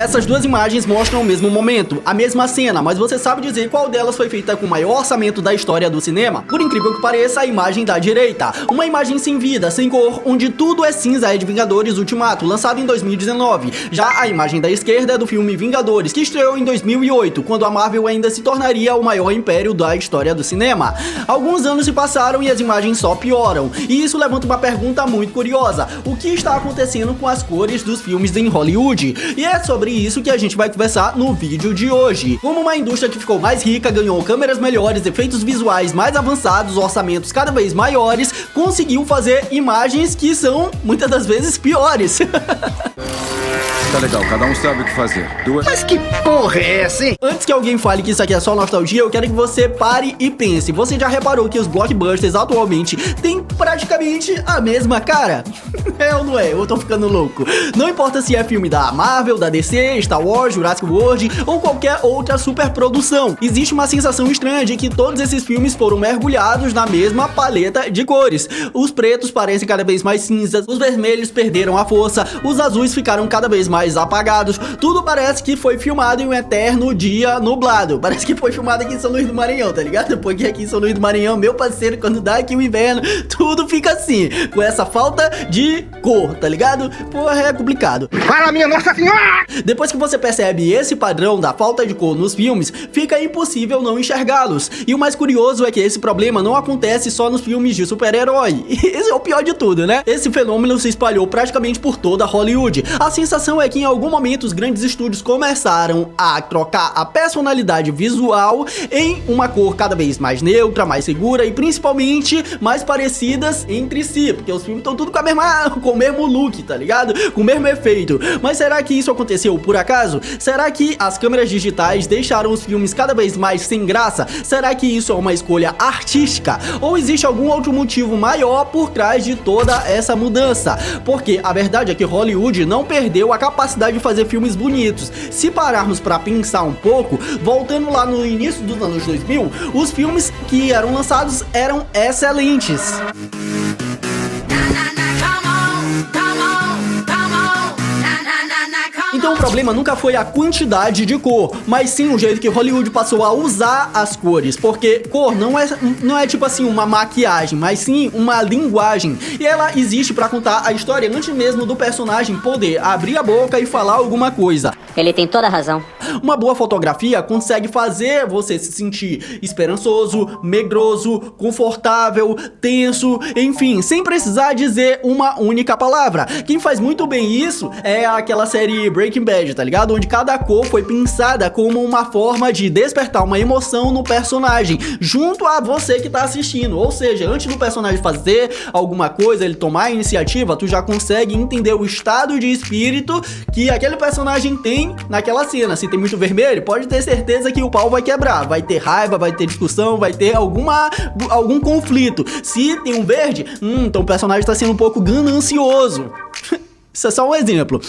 Essas duas imagens mostram o mesmo momento, a mesma cena, mas você sabe dizer qual delas foi feita com o maior orçamento da história do cinema? Por incrível que pareça, a imagem da direita, uma imagem sem vida, sem cor, onde tudo é cinza, é de Vingadores Ultimato, lançado em 2019. Já a imagem da esquerda é do filme Vingadores, que estreou em 2008, quando a Marvel ainda se tornaria o maior império da história do cinema. Alguns anos se passaram e as imagens só pioram, e isso levanta uma pergunta muito curiosa: o que está acontecendo com as cores dos filmes em Hollywood? E é sobre isso que a gente vai conversar no vídeo de hoje. Como uma indústria que ficou mais rica, ganhou câmeras melhores, efeitos visuais mais avançados, orçamentos cada vez maiores, conseguiu fazer imagens que são muitas das vezes piores. Tá legal, cada um sabe o que fazer. Mas que porra é essa, hein? Antes que alguém fale que isso aqui é só nostalgia, eu quero que você pare e pense. Você já reparou que os blockbusters atualmente têm praticamente a mesma cara? É ou não é? Eu tô ficando louco. Não importa se é filme da Marvel, da DC, Star Wars, Jurassic World ou qualquer outra superprodução. Existe uma sensação estranha de que todos esses filmes foram mergulhados na mesma paleta de cores. Os pretos parecem cada vez mais cinzas, os vermelhos perderam a força, os azuis ficaram cada vez mais apagados. Tudo parece que foi filmado em um eterno dia nublado. Parece que foi filmado aqui em São Luís do Maranhão, tá ligado? Porque aqui em São Luís do Maranhão, meu parceiro, quando dá aqui o inverno, tudo fica assim, com essa falta de cor, tá ligado? Porra, é complicado. Fala, minha Nossa Senhora! Depois que você percebe esse padrão da falta de cor nos filmes, fica impossível não enxergá-los. E o mais curioso é que esse problema não acontece só nos filmes de super-herói. Esse é o pior de tudo, né? Esse fenômeno se espalhou praticamente por toda Hollywood. A sensação é que em algum momento os grandes estúdios começaram a trocar a personalidade visual em uma cor cada vez mais neutra, mais segura e principalmente mais parecidas entre si, porque os filmes estão tudo com o mesmo look, tá ligado? Com o mesmo efeito. Mas será que isso aconteceu por acaso? Será que as câmeras digitais deixaram os filmes cada vez mais sem graça? Será que isso é uma escolha artística? Ou existe algum outro motivo maior por trás de toda essa mudança? Porque a verdade é que Hollywood não perdeu a capacidade de fazer filmes bonitos. Se pararmos pra pensar um pouco, voltando lá no início dos anos 2000, os filmes que eram lançados eram excelentes. Então o problema nunca foi a quantidade de cor, mas sim o jeito que Hollywood passou a usar as cores, porque cor não é tipo assim uma maquiagem, mas sim uma linguagem, e ela existe pra contar a história antes mesmo do personagem poder abrir a boca e falar alguma coisa. Ele tem toda a razão. Uma boa fotografia consegue fazer você se sentir esperançoso, medroso, confortável, tenso, enfim, sem precisar dizer uma única palavra. Quem faz muito bem isso é aquela série Breaking Bad, tá ligado? Onde cada cor foi pensada como uma forma de despertar uma emoção no personagem, junto a você que tá assistindo. Ou seja, antes do personagem fazer alguma coisa, ele tomar a iniciativa, tu já consegue entender o estado de espírito que aquele personagem tem naquela cena. Se tem muito vermelho, pode ter certeza que o pau vai quebrar, vai ter raiva, vai ter discussão, vai ter algum conflito. Se tem um verde, então o personagem tá sendo um pouco ganancioso. Isso é só um exemplo.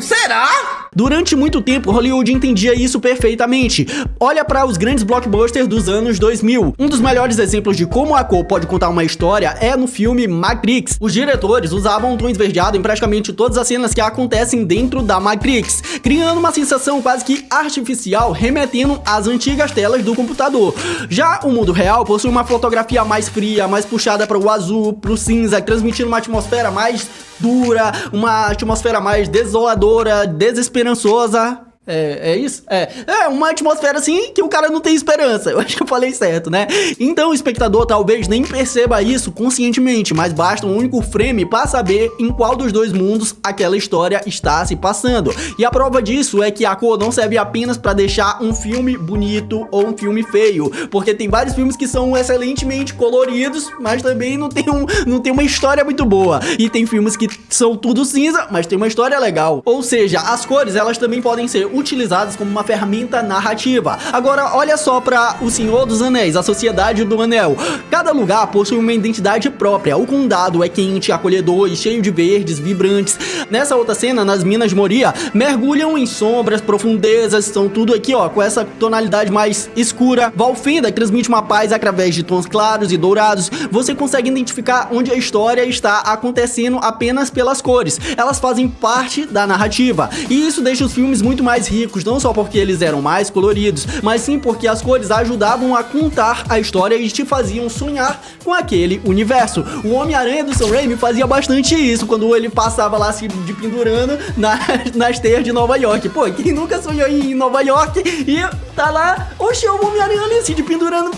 Será? Durante muito tempo, Hollywood entendia isso perfeitamente. Olha para os grandes blockbusters dos anos 2000. Um dos melhores exemplos de como a cor pode contar uma história é no filme Matrix. Os diretores usavam um tom esverdeado em praticamente todas as cenas que acontecem dentro da Matrix, criando uma sensação quase que artificial, remetendo às antigas telas do computador. Já o mundo real possui uma fotografia mais fria, mais puxada para o azul, para o cinza, transmitindo uma atmosfera mais dura, uma atmosfera mais desoladora, desesperançosa. É isso? É uma atmosfera assim que o cara não tem esperança. Eu acho que eu falei certo, né? Então o espectador talvez nem perceba isso conscientemente, mas basta um único frame para saber em qual dos dois mundos aquela história está se passando. E a prova disso é que a cor não serve apenas para deixar um filme bonito ou um filme feio, porque tem vários filmes que são excelentemente coloridos, mas também não tem uma história muito boa. E tem filmes que são tudo cinza, mas tem uma história legal. Ou seja, as cores, elas também podem ser utilizadas como uma ferramenta narrativa. Agora, olha só para O Senhor dos Anéis, a Sociedade do Anel. Cada lugar possui uma identidade própria. O condado é quente, acolhedor e cheio de verdes vibrantes. Nessa outra cena, nas Minas de Moria, mergulham em sombras, profundezas, são tudo aqui, ó, com essa tonalidade mais escura. Valfenda transmite uma paz através de tons claros e dourados. Você consegue identificar onde a história está acontecendo apenas pelas cores. Elas fazem parte da narrativa. E isso deixa os filmes muito mais ricos, não só porque eles eram mais coloridos, mas sim porque as cores ajudavam a contar a história e te faziam sonhar com aquele universo. O Homem-Aranha do Sam Raimi fazia bastante isso, quando ele passava lá se de pendurando nas teias de Nova York. Pô, quem nunca sonhou em Nova York e tá lá, oxe, o Homem-Aranha ali se de pendurando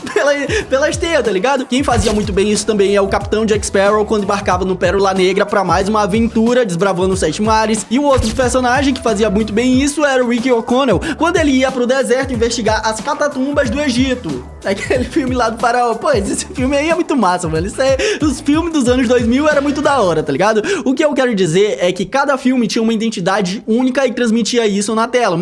pelas teias, tá ligado? Quem fazia muito bem isso também é o Capitão Jack Sparrow, quando embarcava no Pérola Negra pra mais uma aventura, desbravando os 7 mares. E o outro personagem que fazia muito bem isso era o Rick O'Connell, quando ele ia pro deserto investigar as catatumbas do Egito. Aquele filme lá do faraó. Pô, esse filme aí é muito massa, mano. Isso aí, os filmes dos anos 2000 era muito da hora, tá ligado? O que eu quero dizer é que cada filme tinha uma identidade única e transmitia isso na tela.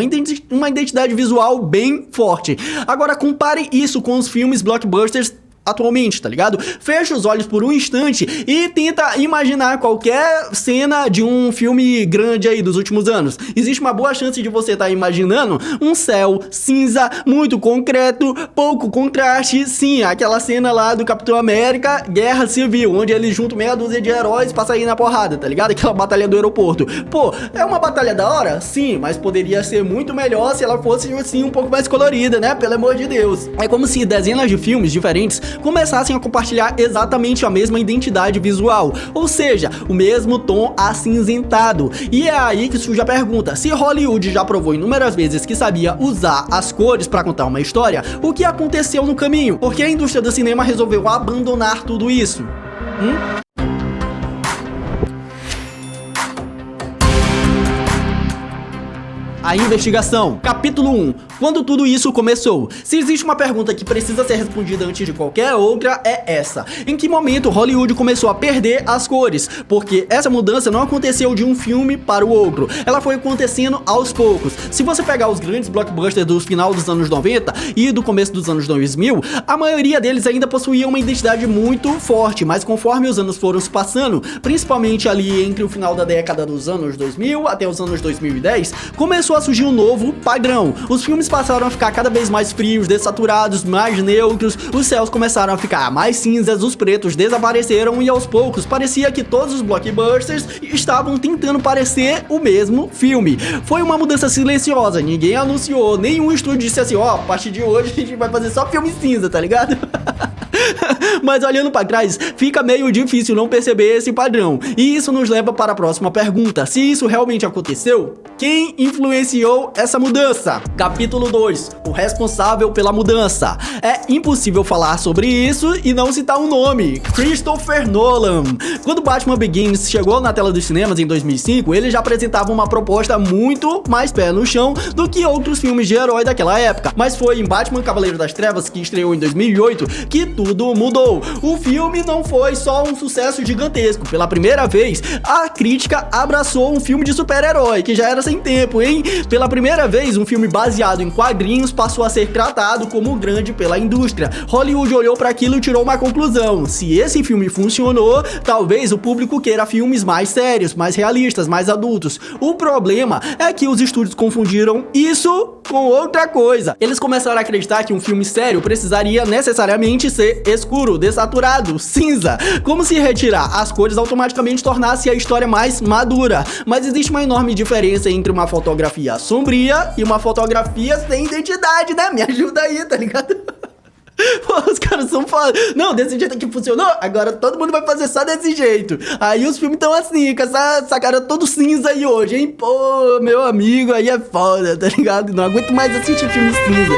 Uma identidade visual bem forte. Agora, compare isso com os filmes blockbusters atualmente, tá ligado? Fecha os olhos por um instante e tenta imaginar qualquer cena de um filme grande aí dos últimos anos. Existe uma boa chance de você estar imaginando um céu cinza, muito concreto, pouco contraste. Sim, aquela cena lá do Capitão América, Guerra Civil, onde eles juntam meia dúzia de heróis pra sair na porrada, tá ligado? Aquela batalha do aeroporto. Pô, é uma batalha da hora? Sim, mas poderia ser muito melhor se ela fosse, assim, um pouco mais colorida, né? Pelo amor de Deus. É como se dezenas de filmes diferentes começassem a compartilhar exatamente a mesma identidade visual, ou seja, o mesmo tom acinzentado. E é aí que surge a pergunta: se Hollywood já provou inúmeras vezes que sabia usar as cores para contar uma história, o que aconteceu no caminho? Por que a indústria do cinema resolveu abandonar tudo isso? A investigação. Capítulo 1. Quando tudo isso começou? Se existe uma pergunta que precisa ser respondida antes de qualquer outra, é essa: em que momento Hollywood começou a perder as cores? Porque essa mudança não aconteceu de um filme para o outro, ela foi acontecendo aos poucos. Se você pegar os grandes blockbusters do final dos anos 90 e do começo dos anos 2000, a maioria deles ainda possuía uma identidade muito forte, mas conforme os anos foram se passando, principalmente ali entre o final da década dos anos 2000 até os anos 2010, começou a surgir um novo padrão. Os filmes passaram a ficar cada vez mais frios, dessaturados, mais neutros, os céus começaram a ficar mais cinzas, os pretos desapareceram e aos poucos parecia que todos os blockbusters estavam tentando parecer o mesmo filme. Foi uma mudança silenciosa, ninguém anunciou, nenhum estúdio disse assim: ó, a partir de hoje a gente vai fazer só filme cinza, tá ligado? Mas olhando pra trás, fica meio difícil não perceber esse padrão. E isso nos leva para a próxima pergunta: se isso realmente aconteceu, quem influenciou essa mudança? Capítulo 2. O responsável pela mudança. É impossível falar sobre isso e não citar um nome: Christopher Nolan. Quando Batman Begins chegou na tela dos cinemas em 2005, ele já apresentava uma proposta muito mais pé no chão do que outros filmes de herói daquela época. Mas foi em Batman Cavaleiro das Trevas, que estreou em 2008, que tudo mudou. O filme não foi só um sucesso gigantesco. Pela primeira vez, a crítica abraçou um filme de super-herói, que já era sem tempo, hein? Pela primeira vez, um filme baseado em quadrinhos passou a ser tratado como grande pela indústria. Hollywood olhou para aquilo e tirou uma conclusão: se esse filme funcionou, talvez o público queira filmes mais sérios, mais realistas, mais adultos. O problema é que os estúdios confundiram isso com outra coisa. Eles começaram a acreditar que um filme sério precisaria necessariamente ser escuro, desaturado, cinza, como se retirar as cores automaticamente tornasse a história mais madura. Mas existe uma enorme diferença entre uma fotografia sombria e uma fotografia sem identidade, né? Me ajuda aí, tá ligado? Pô, os caras são foda. Não, desse jeito aqui funcionou, agora todo mundo vai fazer só desse jeito. Aí os filmes estão assim, com essa cara todo cinza aí hoje, hein? Pô, meu amigo, aí é foda, tá ligado? Não aguento mais assistir filme cinza.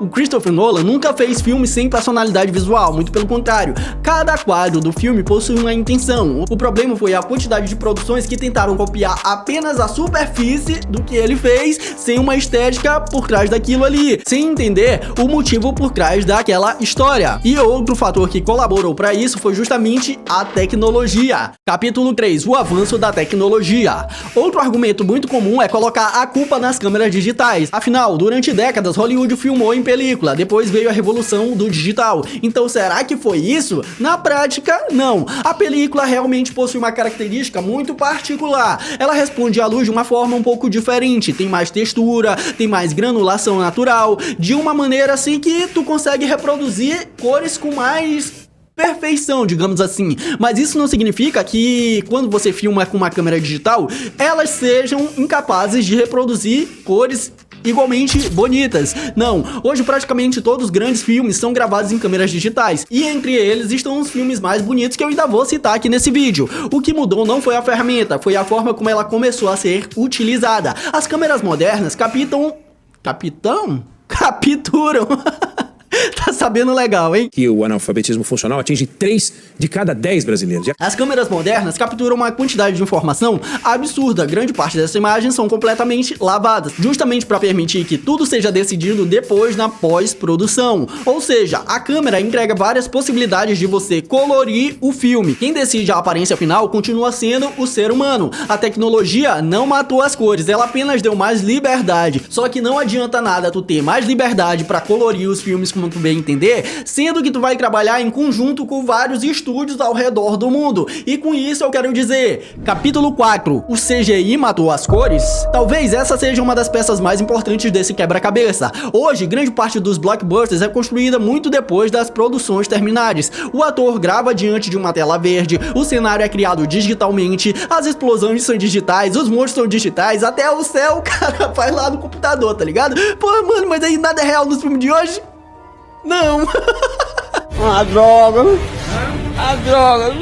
O Christopher Nolan nunca fez filme sem personalidade visual, muito pelo contrário. Cada quadro do filme possui uma intenção. O problema foi a quantidade de produções que tentaram copiar apenas a superfície do que ele fez, sem uma estética por trás daquilo ali, sem entender o motivo por trás daquela história. E outro fator que colaborou para isso foi justamente a tecnologia. Capítulo 3, o avanço da tecnologia. Outro argumento muito comum é colocar a culpa nas câmeras digitais. Afinal, durante décadas, Hollywood filmou em película, depois veio a revolução do digital. Então, será que foi isso? Na prática, não. A película realmente possui uma característica muito particular. Ela responde à luz de uma forma um pouco diferente, tem mais textura, tem mais granulação natural, de uma maneira assim que tu consegue reproduzir cores com mais perfeição, digamos assim. Mas isso não significa que quando você filma com uma câmera digital, elas sejam incapazes de reproduzir cores igualmente bonitas. Não, hoje praticamente todos os grandes filmes são gravados em câmeras digitais, e entre eles estão os filmes mais bonitos que eu ainda vou citar aqui nesse vídeo. O que mudou não foi a ferramenta, foi a forma como ela começou a ser utilizada. As câmeras modernas capturam Tá sabendo legal, hein? Que o analfabetismo funcional atinge 3 de cada 10 brasileiros. As câmeras modernas capturam uma quantidade de informação absurda. Grande parte dessas imagens são completamente lavadas, justamente para permitir que tudo seja decidido depois na pós-produção. Ou seja, a câmera entrega várias possibilidades de você colorir o filme. Quem decide a aparência final continua sendo o ser humano. A tecnologia não matou as cores, ela apenas deu mais liberdade. Só que não adianta nada tu ter mais liberdade para colorir os filmes como tu bem entender, sendo que tu vai trabalhar em conjunto com vários estúdios ao redor do mundo. E com isso eu quero dizer, capítulo 4, o CGI matou as cores? Talvez essa seja uma das peças mais importantes desse quebra-cabeça. Hoje, grande parte dos blockbusters é construída muito depois das produções terminadas. O ator grava diante de uma tela verde, o cenário é criado digitalmente, as explosões são digitais, os monstros são digitais, até o céu o cara faz lá no computador, tá ligado? Pô, mano, mas aí nada é real nos filmes de hoje? Não. A droga. A droga.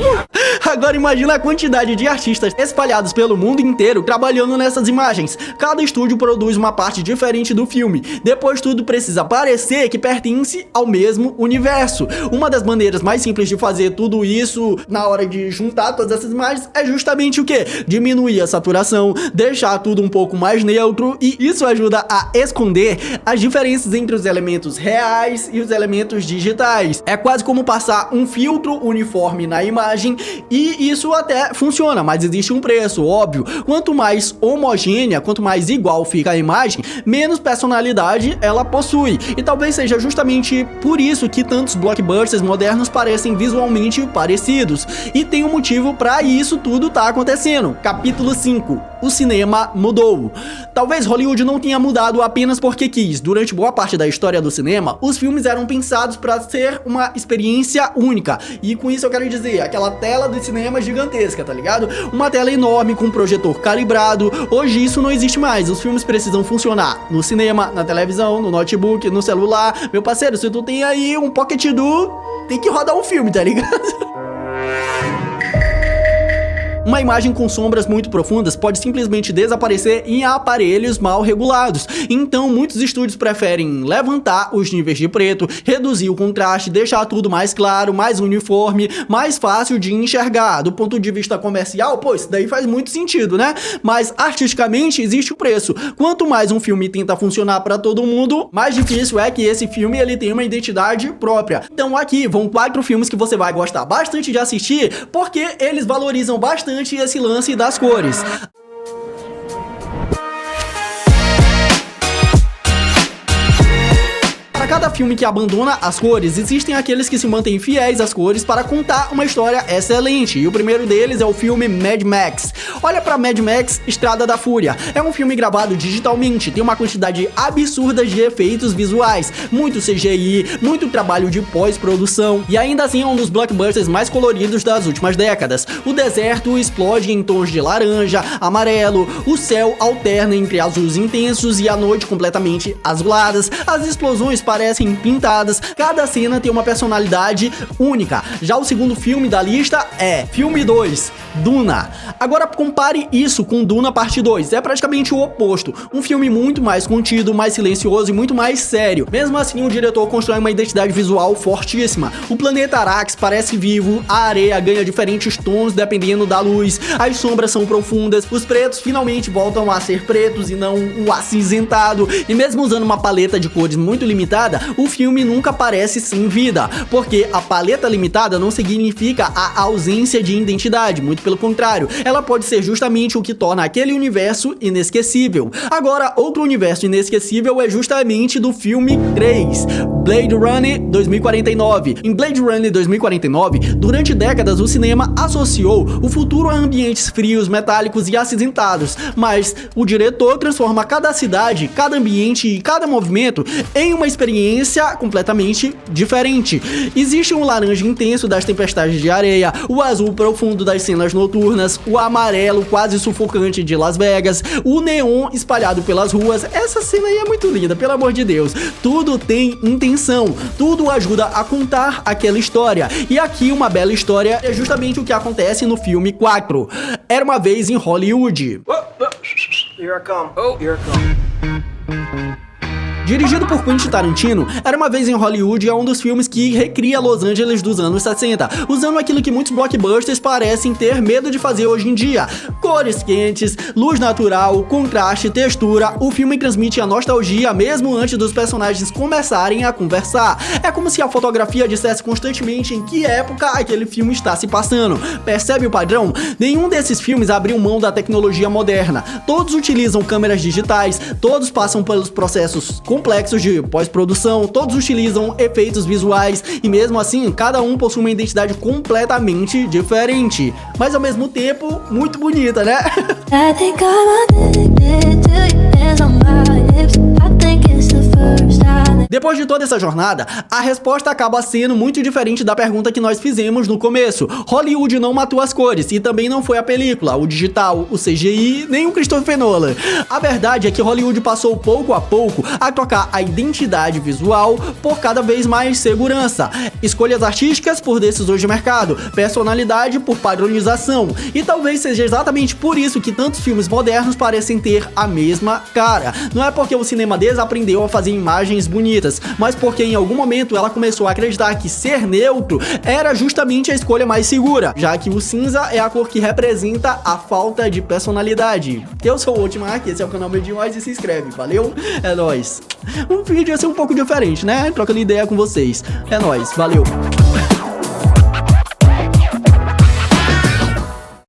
Agora imagina a quantidade de artistas espalhados pelo mundo inteiro trabalhando nessas imagens. Cada estúdio produz uma parte diferente do filme. Depois tudo precisa parecer que pertence ao mesmo universo. Uma das maneiras mais simples de fazer tudo isso na hora de juntar todas essas imagens é justamente o quê? Diminuir a saturação, deixar tudo um pouco mais neutro, e isso ajuda a esconder as diferenças entre os elementos reais e os elementos digitais. É quase como passar um filtro uniforme na imagem, e isso até funciona, mas existe um preço, óbvio. Quanto mais homogênea, quanto mais igual fica a imagem, menos personalidade ela possui. E talvez seja justamente por isso que tantos blockbusters modernos parecem visualmente parecidos. E tem um motivo para isso tudo tá acontecendo. Capítulo 5. O cinema mudou. Talvez Hollywood não tenha mudado apenas porque quis. Durante boa parte da história do cinema, os filmes eram pensados para ser uma experiência única. E com isso eu quero dizer, aquela tela de cinema gigantesca, tá ligado? Uma tela enorme com um projetor calibrado. Hoje isso não existe mais. Os filmes precisam funcionar no cinema, na televisão, no notebook, no celular. Meu parceiro, se tu tem aí um Pocket Do, tem que rodar um filme, tá ligado? Uma imagem com sombras muito profundas pode simplesmente desaparecer em aparelhos mal regulados. Então, muitos estúdios preferem levantar os níveis de preto, reduzir o contraste, deixar tudo mais claro, mais uniforme, mais fácil de enxergar. Do ponto de vista comercial, pô, isso daí faz muito sentido, né? Mas artisticamente existe o preço. Quanto mais um filme tenta funcionar para todo mundo, mais difícil é que esse filme ele tenha uma identidade própria. Então aqui vão 4 filmes que você vai gostar bastante de assistir, porque eles valorizam bastante esse lance das cores. Para cada filme que abandona as cores, existem aqueles que se mantêm fiéis às cores para contar uma história excelente. E o primeiro deles é o filme Mad Max. Olha para Mad Max Estrada da Fúria. É um filme gravado digitalmente, tem uma quantidade absurda de efeitos visuais, muito CGI, muito trabalho de pós-produção, e ainda assim é um dos blockbusters mais coloridos das últimas décadas. O deserto explode em tons de laranja, amarelo, o céu alterna entre azuis intensos e a noite completamente azuladas, as explosões parecem parecem pintadas, cada cena tem uma personalidade única. Já o segundo filme da lista é filme 2, Duna. Agora compare isso com Duna parte 2, é praticamente o oposto, um filme muito mais contido, mais silencioso e muito mais sério. Mesmo assim, o diretor constrói uma identidade visual fortíssima. O planeta Arrakis parece vivo, a areia ganha diferentes tons dependendo da luz, as sombras são profundas, os pretos finalmente voltam a ser pretos e não o acinzentado, e mesmo usando uma paleta de cores muito limitada, o filme nunca parece sem vida, porque a paleta limitada não significa a ausência de identidade, muito pelo contrário, ela pode ser justamente o que torna aquele universo inesquecível. Agora, outro universo inesquecível é justamente do filme 3, Blade Runner 2049. Em Blade Runner 2049, durante décadas o cinema associou o futuro a ambientes frios, metálicos e acinzentados, mas o diretor transforma cada cidade, cada ambiente e cada movimento em uma experiência completamente diferente. Existe um laranja intenso das tempestades de areia, o azul profundo das cenas noturnas, o amarelo quase sufocante de Las Vegas, o neon espalhado pelas ruas. Essa cena aí é muito linda, pelo amor de Deus. Tudo tem intenção, tudo ajuda a contar aquela história. E aqui uma bela história é justamente o que acontece no filme 4, Era Uma Vez em Hollywood. Here I come. Oh, here I come. Dirigido por Quentin Tarantino, Era Uma Vez em Hollywood é um dos filmes que recria Los Angeles dos anos 60, usando aquilo que muitos blockbusters parecem ter medo de fazer hoje em dia. Cores quentes, luz natural, contraste, textura, o filme transmite a nostalgia mesmo antes dos personagens começarem a conversar. É como se a fotografia dissesse constantemente em que época aquele filme está se passando. Percebe o padrão? Nenhum desses filmes abriu mão da tecnologia moderna. Todos utilizam câmeras digitais, todos passam pelos processos complexos de pós-produção, todos utilizam efeitos visuais e mesmo assim, cada um possui uma identidade completamente diferente, mas ao mesmo tempo, muito bonita, né? Depois de toda essa jornada, a resposta acaba sendo muito diferente da pergunta que nós fizemos no começo. Hollywood não matou as cores e também não foi a película, o digital, o CGI, nem o Christopher Nolan. A verdade é que Hollywood passou pouco a pouco a trocar a identidade visual por cada vez mais segurança, escolhas artísticas por decisões de mercado, personalidade por padronização. E talvez seja exatamente por isso que tantos filmes modernos parecem ter a mesma cara. Não é porque o cinema desaprendeu a fazer imagens bonitas, mas porque em algum momento ela começou a acreditar que ser neutro era justamente a escolha mais segura, já que o cinza é a cor que representa a falta de personalidade. Eu sou o Ultimar, esse é o canal Mediões e se inscreve, valeu? É nóis. Um vídeo ia ser um pouco diferente, né? Trocando ideia com vocês. É nóis, valeu.